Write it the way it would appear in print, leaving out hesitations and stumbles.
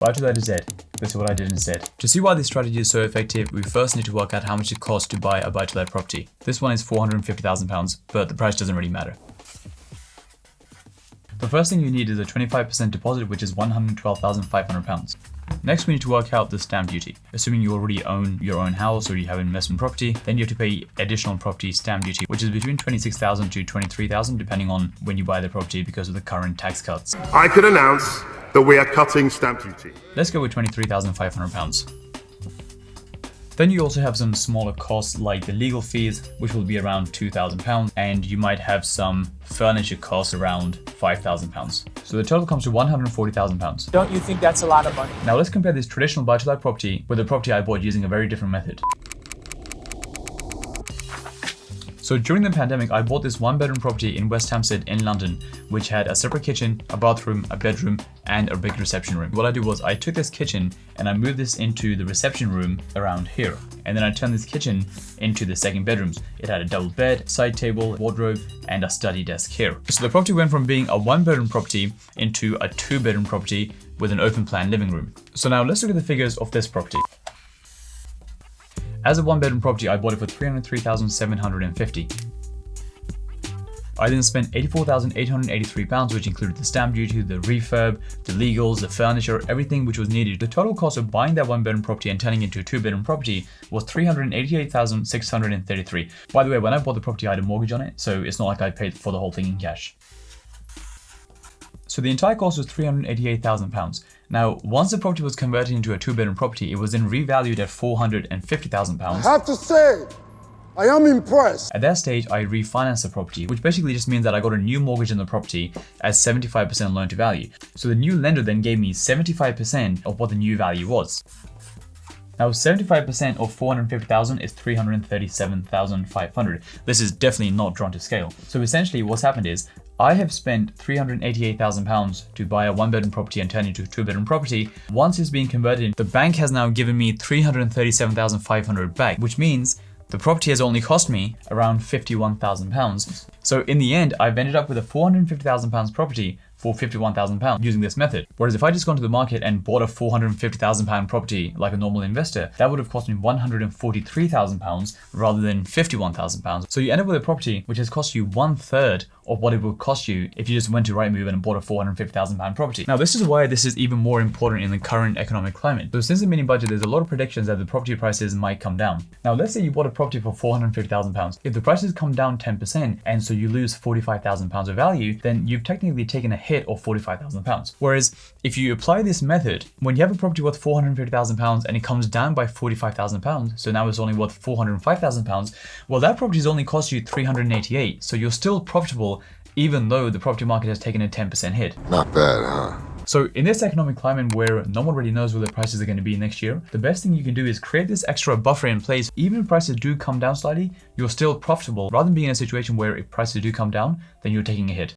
Buy to let Z. This is what I did instead. To see why this strategy is so effective, we first need to work out how much it costs to buy a buy to let property. This one is £450,000, but the price doesn't really matter. The first thing you need is a 25% deposit, which is £112,500. Next, we need to work out the stamp duty. Assuming you already own your own house or you have investment property, then you have to pay additional property stamp duty, which is between £26,000 to £23,000, depending on when you buy the property because of the current tax cuts. I can announce that we are cutting stamp duty. Let's go with £23,500. Then you also have some smaller costs like the legal fees, which will be around £2,000, and you might have some furniture costs around £5,000. So the total comes to £140,000. Don't you think that's a lot of money? Now let's compare this traditional buy-to-let property with a property I bought using a very different method. So during the pandemic, I bought this one-bedroom property in West Hampstead in London, which had a separate kitchen, a bathroom, a bedroom, and a big reception room. What I did was I took this kitchen and I moved this into the reception room around here. And then I turned this kitchen into the second bedrooms. It had a double bed, side table, wardrobe, and a study desk here. So the property went from being a one-bedroom property into a two-bedroom property with an open-plan living room. So now let's look at the figures of this property. As a one-bedroom property, I bought it for £303,750. I then spent £84,883, which included the stamp duty, the refurb, the legals, the furniture, everything which was needed. The total cost of buying that one-bedroom property and turning it into a two-bedroom property was £388,633. By the way, when I bought the property, I had a mortgage on it, so it's not like I paid for the whole thing in cash. So the entire cost was £388,000. Now, once the property was converted into a two-bedroom property, it was then revalued at £450,000. I have to say, I am impressed. At that stage, I refinanced the property, which basically just means that I got a new mortgage on the property at 75% loan to value. So the new lender then gave me 75% of what the new value was. Now, 75% of $450,000 is $337,500. This is definitely not drawn to scale. So essentially what's happened is I have spent £388,000 to buy a one-bedroom property and turn it into a two-bedroom property. Once it's being converted, the bank has now given me $337,500 back, which means the property has only cost me around £51,000. So in the end, I've ended up with a £450,000 property for £51,000 using this method. Whereas if I just gone to the market and bought a £450,000 property like a normal investor, that would have cost me £143,000 rather than £51,000. So you end up with a property which has cost you 1/3 of what it would cost you if you just went to Rightmove and bought a £450,000 property. Now this is why this is even more important in the current economic climate. So since the mini budget, there's a lot of predictions that the property prices might come down. Now let's say you bought a property for £450,000. If the prices come down 10% and so you lose £45,000 of value, then you've technically taken a hit of £45,000. Whereas if you apply this method, when you have a property worth £450,000 and it comes down by £45,000, so now it's only worth £405,000, well that property has only cost you $388,000, so you're still profitable even though the property market has taken a 10% hit. Not bad, huh? So in this economic climate where no one really knows where the prices are going to be next year, the best thing you can do is create this extra buffer in place. Even if prices do come down slightly, you're still profitable rather than being in a situation where if prices do come down, then you're taking a hit.